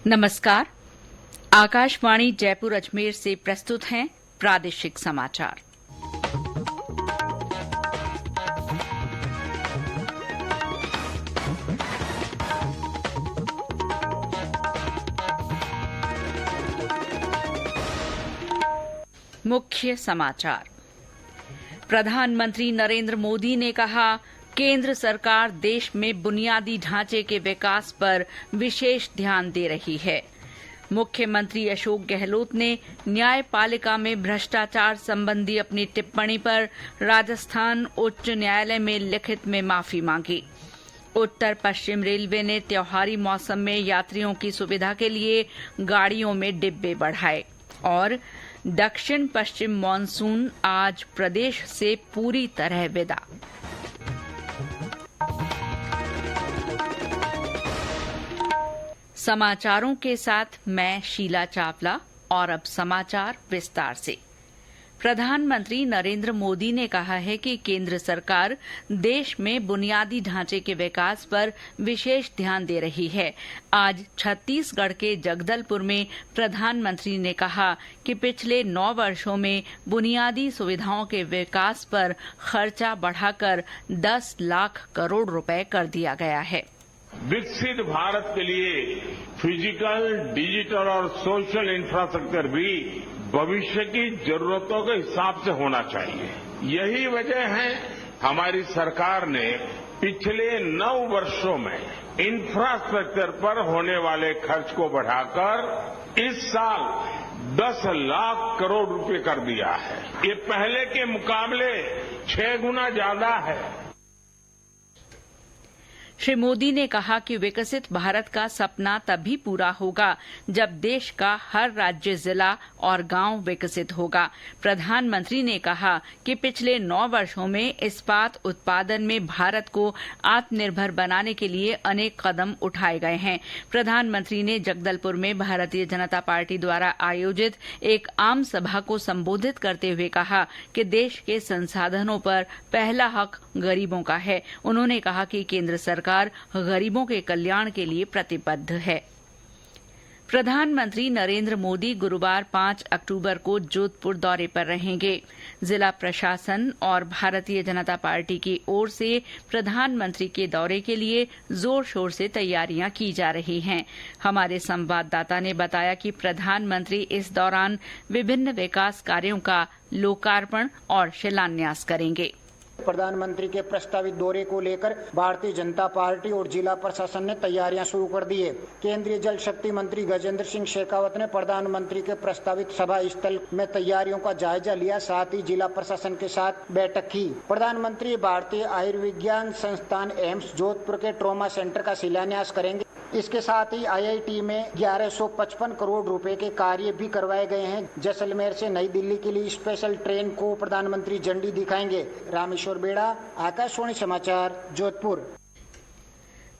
नमस्कार। आकाशवाणी जयपुर अजमेर से प्रस्तुत हैं प्रादेशिक समाचार। मुख्य समाचार। प्रधानमंत्री नरेंद्र मोदी ने कहा, केंद्र सरकार देश में बुनियादी ढांचे के विकास पर विशेष ध्यान दे रही है। मुख्यमंत्री अशोक गहलोत ने न्यायपालिका में भ्रष्टाचार संबंधी अपनी टिप्पणी पर राजस्थान उच्च न्यायालय में लिखित में माफी मांगी। उत्तर पश्चिम रेलवे ने त्योहारी मौसम में यात्रियों की सुविधा के लिए गाड़ियों में डिब्बे बढ़ाए। और दक्षिण पश्चिम मानसून आज प्रदेश से पूरी तरह विदा। समाचारों के साथ मैं शीला चावला। और अब समाचार विस्तार से। प्रधानमंत्री नरेंद्र मोदी ने कहा है कि केंद्र सरकार देश में बुनियादी ढांचे के विकास पर विशेष ध्यान दे रही है। आज छत्तीसगढ़ के जगदलपुर में प्रधानमंत्री ने कहा कि पिछले 9 वर्षों में बुनियादी सुविधाओं के विकास पर खर्चा बढ़ाकर 10 लाख करोड़ रुपए कर दिया गया है। विकसित भारत के लिए फिजिकल, डिजिटल और सोशल इंफ्रास्ट्रक्चर भी भविष्य की जरूरतों के हिसाब से होना चाहिए। यही वजह है हमारी सरकार ने पिछले 9 वर्षों में इंफ्रास्ट्रक्चर पर होने वाले खर्च को बढ़ाकर इस साल 10 लाख करोड़ रुपए कर दिया है। ये पहले के मुकाबले 6 गुना ज्यादा है। श्री मोदी ने कहा कि विकसित भारत का सपना तभी पूरा होगा जब देश का हर राज्य, जिला और गांव विकसित होगा। प्रधानमंत्री ने कहा कि पिछले 9 वर्षों में इस्पात उत्पादन में भारत को आत्मनिर्भर बनाने के लिए अनेक कदम उठाए गए हैं। प्रधानमंत्री ने जगदलपुर में भारतीय जनता पार्टी द्वारा आयोजित एक आम सभा को संबोधित करते हुए कहा कि देश के संसाधनों पर पहला हक गरीबों का है। उन्होंने कहा कि केंद्र सरकार गरीबों के कल्याण के लिए प्रतिबद्ध है। प्रधानमंत्री नरेंद्र मोदी गुरुवार 5 अक्टूबर को जोधपुर दौरे पर रहेंगे। जिला प्रशासन और भारतीय जनता पार्टी की ओर से प्रधानमंत्री के दौरे के लिए जोर शोर से तैयारियां की जा रही हैं। हमारे संवाददाता ने बताया कि प्रधानमंत्री इस दौरान विभिन्न विकास कार्यों का लोकार्पण और शिलान्यास करेंगे। प्रधानमंत्री के प्रस्तावित दौरे को लेकर भारतीय जनता पार्टी और जिला प्रशासन ने तैयारियां शुरू कर दी है। केंद्रीय जल शक्ति मंत्री गजेंद्र सिंह शेखावत ने प्रधानमंत्री के प्रस्तावित सभा स्थल में तैयारियों का जायजा लिया, साथ ही जिला प्रशासन के साथ बैठक की। प्रधानमंत्री भारतीय आयुर्विज्ञान संस्थान एम्स जोधपुर के ट्रॉमा सेंटर का शिलान्यास करेंगे। इसके साथ ही आईआईटी में 1155 करोड़ रुपए के कार्य भी करवाए गए हैं। जैसलमेर से नई दिल्ली के लिए स्पेशल ट्रेन को प्रधानमंत्री झंडी दिखाएंगे। रामेश्वर बेड़ा, आकाशवाणी समाचार, जोधपुर।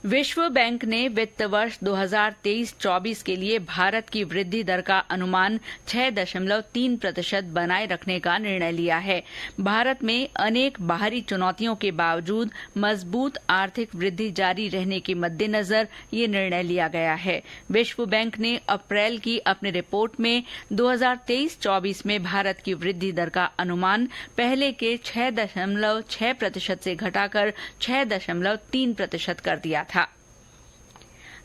विश्व बैंक ने वित्त वर्ष 2023-24 के लिए भारत की वृद्धि दर का अनुमान 6.3% बनाए रखने का निर्णय लिया है। भारत में अनेक बाहरी चुनौतियों के बावजूद मजबूत आर्थिक वृद्धि जारी रहने के मद्देनजर ये निर्णय लिया गया है। विश्व बैंक ने अप्रैल की अपनी रिपोर्ट में 2023-24 में भारत की वृद्धि दर का अनुमान पहले के 6.6% से घटाकर 6.3% कर दिया था।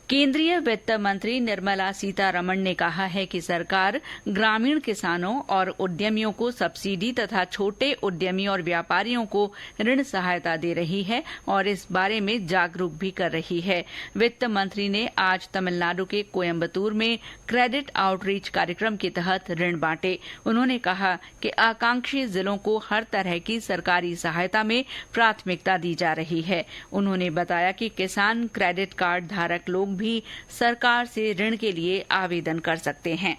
केंद्रीय वित्त मंत्री निर्मला सीतारमण ने कहा है कि सरकार ग्रामीण किसानों और उद्यमियों को सब्सिडी तथा छोटे उद्यमी और व्यापारियों को ऋण सहायता दे रही है और इस बारे में जागरूक भी कर रही है। वित्त मंत्री ने आज तमिलनाडु के कोयम्बतूर में क्रेडिट आउटरीच कार्यक्रम के तहत ऋण बांटे। उन्होंने कहा कि आकांक्षी जिलों को हर तरह की सरकारी सहायता में प्राथमिकता दी जा रही है। उन्होंने बताया कि किसान क्रेडिट कार्ड धारक लोग भी सरकार से ऋण के लिए आवेदन कर सकते हैं।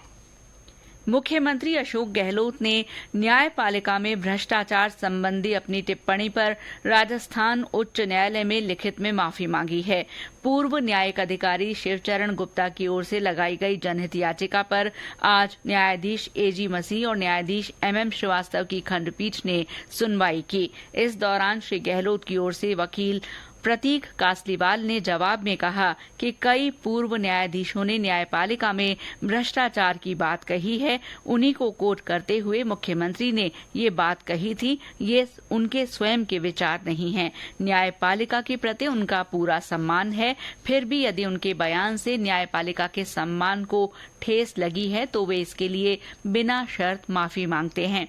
मुख्यमंत्री अशोक गहलोत ने न्यायपालिका में भ्रष्टाचार संबंधी अपनी टिप्पणी पर राजस्थान उच्च न्यायालय में लिखित में माफी मांगी है। पूर्व न्यायिक अधिकारी शिवचरण गुप्ता की ओर से लगाई गई जनहित याचिका पर आज न्यायाधीश एजी मसीह और न्यायाधीश एमएम श्रीवास्तव की खंडपीठ ने सुनवाई की। इस दौरान श्री गहलोत की ओर से वकील प्रतीक कासलीवाल ने जवाब में कहा कि कई पूर्व न्यायाधीशों ने न्यायपालिका में भ्रष्टाचार की बात कही है, उन्हीं को कोट करते हुए मुख्यमंत्री ने ये बात कही थी। ये उनके स्वयं के विचार नहीं हैं। न्यायपालिका के प्रति उनका पूरा सम्मान है, फिर भी यदि उनके बयान से न्यायपालिका के सम्मान को ठेस लगी है तो वे इसके लिए बिना शर्त माफी मांगते हैं।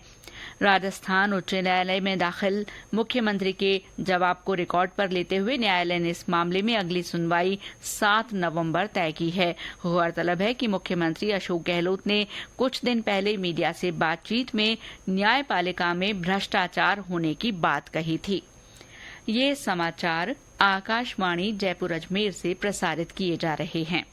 राजस्थान उच्च न्यायालय में दाखिल मुख्यमंत्री के जवाब को रिकॉर्ड पर लेते हुए न्यायालय ने इस मामले में अगली सुनवाई 7 नवंबर तय की है। गौरतलब है कि मुख्यमंत्री अशोक गहलोत ने कुछ दिन पहले मीडिया से बातचीत में न्यायपालिका में भ्रष्टाचार होने की बात कही थी। ये समाचार आकाशवाणी जयपुर अजमेर से प्रसारित किए जा रहे हैं।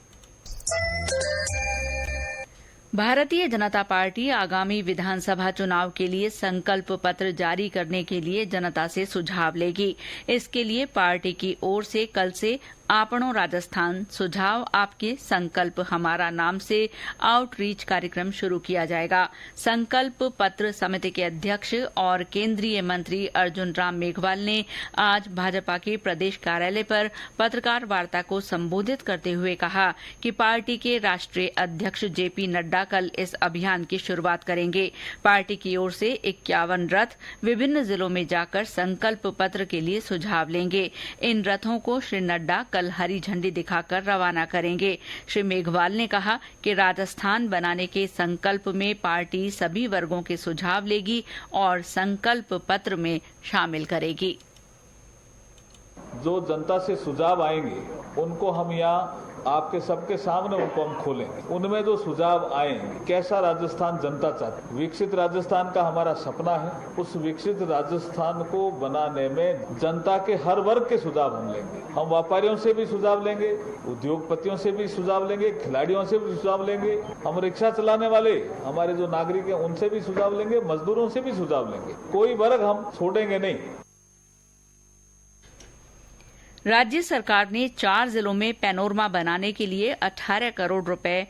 भारतीय जनता पार्टी आगामी विधानसभा चुनाव के लिए संकल्प पत्र जारी करने के लिए जनता से सुझाव लेगी। इसके लिए पार्टी की ओर से कल से आपणो राजस्थान सुझाव आपके संकल्प हमारा नाम से आउटरीच कार्यक्रम शुरू किया जाएगा। संकल्प पत्र समिति के अध्यक्ष और केंद्रीय मंत्री अर्जुन राम मेघवाल ने आज भाजपा के प्रदेश कार्यालय पर पत्रकार वार्ता को संबोधित करते हुए कहा कि पार्टी के राष्ट्रीय अध्यक्ष जेपी नड्डा कल इस अभियान की शुरुआत करेंगे। पार्टी की ओर से 51 रथ विभिन्न जिलों में जाकर संकल्प पत्र के लिए सुझाव लेंगे। इन रथों को श्री नड्डा कल हरी झंडी दिखाकर रवाना करेंगे। श्री मेघवाल ने कहा कि राजस्थान बनाने के संकल्प में पार्टी सभी वर्गों के सुझाव लेगी और संकल्प पत्र में शामिल करेगी। जो जनता से सुझाव आएंगे उनको हम यहाँ आपके सबके सामने उनको हम खोलेंगे। उनमें जो सुझाव आएंगे, कैसा राजस्थान जनता चाहती है, विकसित राजस्थान का हमारा सपना है। उस विकसित राजस्थान को बनाने में जनता के हर वर्ग के सुझाव हम लेंगे। हम व्यापारियों से भी सुझाव लेंगे, उद्योगपतियों से भी सुझाव लेंगे, खिलाड़ियों से भी सुझाव लेंगे, हम रिक्शा चलाने वाले हमारे जो नागरिक हैं उनसे भी सुझाव लेंगे, मजदूरों से भी सुझाव लेंगे। कोई वर्ग हम छोड़ेंगे नहीं। राज्य सरकार ने 4 जिलों में पैनोरमा बनाने के लिए 18 करोड़ रुपए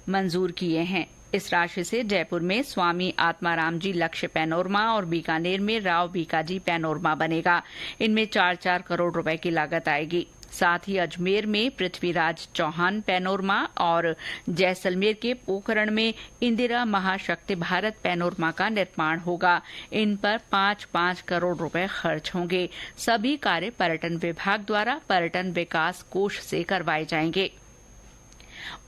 मंजूर किए हैं। इस राशि से जयपुर में स्वामी आत्माराम जी लक्ष्य पैनोरमा और बीकानेर में राव भीकाजी पैनोरमा बनेगा। इनमें 4-4 करोड़ रुपए की लागत आएगी। साथ ही अजमेर में पृथ्वीराज चौहान पैनोरमा और जैसलमेर के पोखरण में इंदिरा महाशक्ति भारत पैनोरमा का निर्माण होगा। इन पर 5-5 करोड़ रुपए खर्च होंगे। सभी कार्य पर्यटन विभाग द्वारा पर्यटन विकास कोष से करवाए जाएंगे।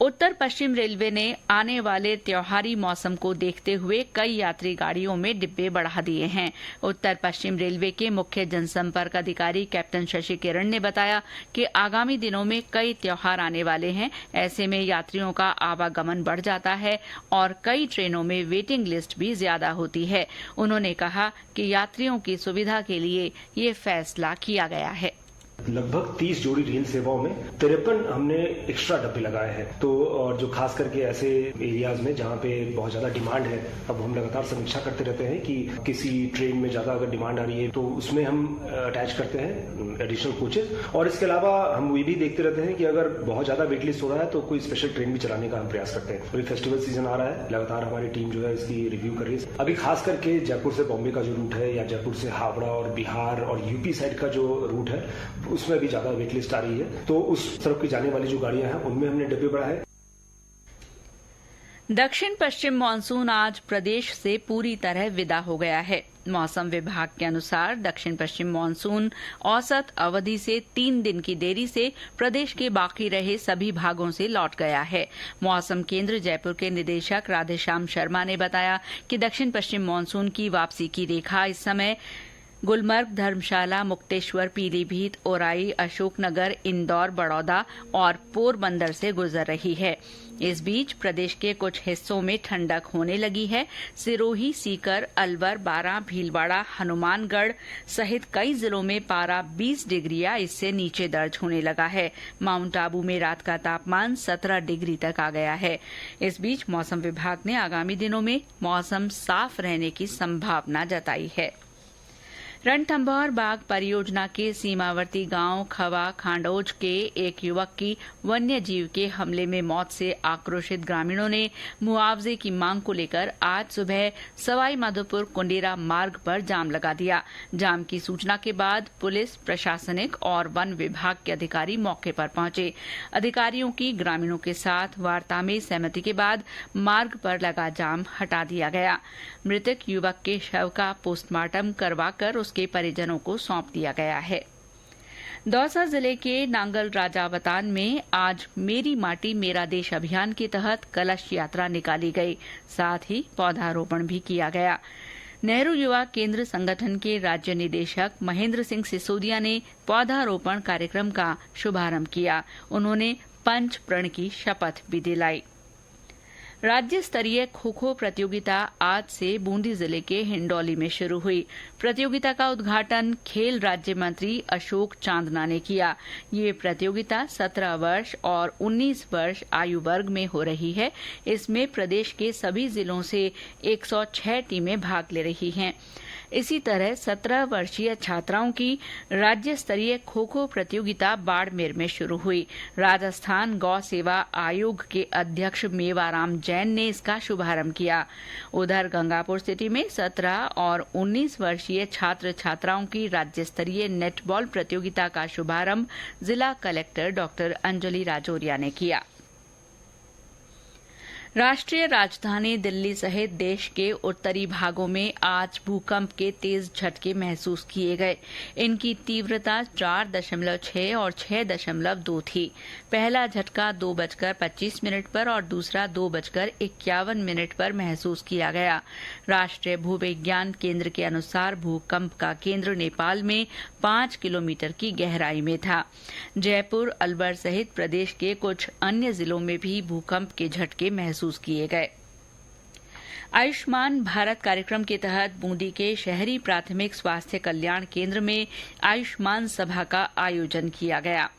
उत्तर पश्चिम रेलवे ने आने वाले त्योहारी मौसम को देखते हुए कई यात्री गाड़ियों में डिब्बे बढ़ा दिए हैं। उत्तर पश्चिम रेलवे के मुख्य जनसंपर्क अधिकारी कैप्टन शशि किरण ने बताया कि आगामी दिनों में कई त्योहार आने वाले हैं। ऐसे में यात्रियों का आवागमन बढ़ जाता है और कई ट्रेनों में वेटिंग लिस्ट भी ज्यादा होती है। उन्होंने कहा कि यात्रियों की सुविधा के लिए ये फैसला किया गया है। लगभग 30 जोड़ी रेल सेवाओं में 53 हमने एक्स्ट्रा डब्बे लगाए हैं। तो और जो खास करके ऐसे एरियाज में जहां पे बहुत ज्यादा डिमांड है, अब हम लगातार समीक्षा करते रहते हैं कि किसी ट्रेन में ज्यादा अगर डिमांड आ रही है तो उसमें हम अटैच करते हैं एडिशनल कोचेज। और इसके अलावा हम ये भी देखते रहते हैं कि अगर बहुत ज्यादा वेटलिस्ट हो रहा है तो कोई स्पेशल ट्रेन भी चलाने का हम प्रयास करते हैं। अभी फेस्टिवल सीजन आ रहा है, लगातार हमारी टीम जो है इसकी रिव्यू कर रही है। अभी खास करके जयपुर से बॉम्बे का जो रूट है या जयपुर से हावड़ा और बिहार और यूपी साइड का जो रूट है उसमें भी ज्यादा वेट लिस्ट आ रही है, तो उस तरफ की जाने वाली जो गाड़ियां हैं उनमें हमने डब्बे बढ़ाए। दक्षिण पश्चिम मानसून आज प्रदेश से पूरी तरह विदा हो गया है। मौसम विभाग के अनुसार दक्षिण पश्चिम मानसून औसत अवधि से 3 दिन की देरी से प्रदेश के बाकी रहे सभी भागों से लौट गया है। मौसम केंद्र जयपुर के निदेशक राधेश्याम शर्मा ने बताया कि दक्षिण पश्चिम मानसून की वापसी की रेखा इस समय गुलमर्ग, धर्मशाला, मुक्तेश्वर, पीलीभीत, ओराई, अशोकनगर, इंदौर, बड़ौदा और पोरबंदर से गुजर रही है। इस बीच प्रदेश के कुछ हिस्सों में ठंडक होने लगी है। सिरोही, सीकर, अलवर, बारां, भीलवाड़ा, हनुमानगढ़ सहित कई जिलों में पारा 20 डिग्री या इससे नीचे दर्ज होने लगा है। माउंट आबू में रात का तापमान 17 डिग्री तक आ गया है। इस बीच मौसम विभाग ने आगामी दिनों में मौसम साफ रहने की संभावना जताई है। रणथंभौर बाग परियोजना के सीमावर्ती गांव खवा खांडोज के एक युवक की वन्य जीव के हमले में मौत से आक्रोशित ग्रामीणों ने मुआवजे की मांग को लेकर आज सुबह सवाई माधोपुर कुंडेरा मार्ग पर जाम लगा दिया। जाम की सूचना के बाद पुलिस, प्रशासनिक और वन विभाग के अधिकारी मौके पर पहुंचे। अधिकारियों की ग्रामीणों के साथ वार्ता में सहमति के बाद मार्ग पर लगा जाम हटा दिया गया। मृतक युवक के शव का पोस्टमार्टम करवाकर उसके परिजनों को सौंप दिया गया है। दौसा जिले के नांगल राजावतान में आज मेरी माटी मेरा देश अभियान के तहत कलश यात्रा निकाली गई, साथ ही पौधारोपण भी किया गया। नेहरू युवा केंद्र संगठन के राज्य निदेशक महेंद्र सिंह सिसोदिया ने पौधारोपण कार्यक्रम का शुभारंभ किया। उन्होंने पंच प्रण की शपथ भी दिलाई। राज्य स्तरीय खो-खो प्रतियोगिता आज से बूंदी जिले के हिंडौली में शुरू हुई। प्रतियोगिता का उद्घाटन खेल राज्य मंत्री अशोक चांदना ने किया। ये प्रतियोगिता 17 वर्ष और 19 वर्ष आयु वर्ग में हो रही है। इसमें प्रदेश के सभी जिलों से 106 टीमें भाग ले रही हैं। इसी तरह 17 वर्षीय छात्राओं की राज्य स्तरीय खो-खो प्रतियोगिता बाड़मेर में शुरू हुई। राजस्थान गौ सेवा आयोग के अध्यक्ष मेवाराम जैन ने इसका शुभारंभ किया। उधर गंगापुर सिटी में 17 और 19 वर्षीय छात्र छात्राओं की राज्य स्तरीय नेटबॉल प्रतियोगिता का शुभारंभ जिला कलेक्टर डॉक्टर अंजलि राजौरिया ने किया। राष्ट्रीय राजधानी दिल्ली सहित देश के उत्तरी भागों में आज भूकंप के तेज झटके महसूस किए गए। इनकी तीव्रता 4.6 और 6.2 थी। पहला झटका 2:25 पर और दूसरा 2:51 पर महसूस किया गया। राष्ट्रीय भूविज्ञान केंद्र के अनुसार भूकंप का केंद्र नेपाल में 5 किलोमीटर की गहराई में था। जयपुर, अलवर सहित प्रदेश के कुछ अन्य जिलों में भी भूकंप के झटके महसूस किए गए। आयुष्मान भारत कार्यक्रम के तहत बूंदी के शहरी प्राथमिक स्वास्थ्य कल्याण केंद्र में आयुष्मान सभा का आयोजन किया गया।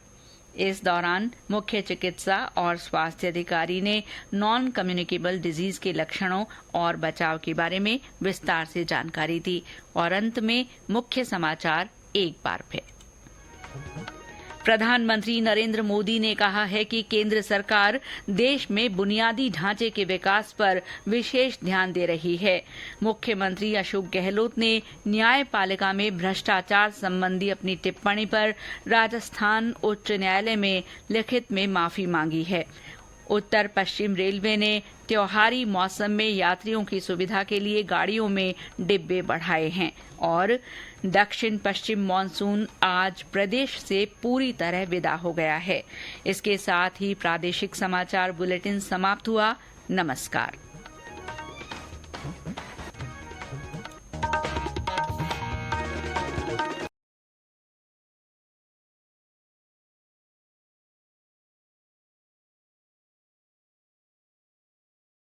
इस दौरान मुख्य चिकित्सा और स्वास्थ्य अधिकारी ने नॉन कम्युनिकेबल डिजीज के लक्षणों और बचाव के बारे में विस्तार से जानकारी दी। और अंत में मुख्य समाचार एक बार फिर। प्रधानमंत्री नरेंद्र मोदी ने कहा है कि केंद्र सरकार देश में बुनियादी ढांचे के विकास पर विशेष ध्यान दे रही है। मुख्यमंत्री अशोक गहलोत ने न्यायपालिका में भ्रष्टाचार संबंधी अपनी टिप्पणी पर राजस्थान उच्च न्यायालय में लिखित में माफी मांगी है। उत्तर पश्चिम रेलवे ने त्योहारी मौसम में यात्रियों की सुविधा के लिए गाड़ियों में डिब्बे बढ़ाए हैं। और दक्षिण पश्चिम मानसून आज प्रदेश से पूरी तरह विदा हो गया है। इसके साथ ही प्रादेशिक समाचार बुलेटिन समाप्त हुआ। नमस्कार।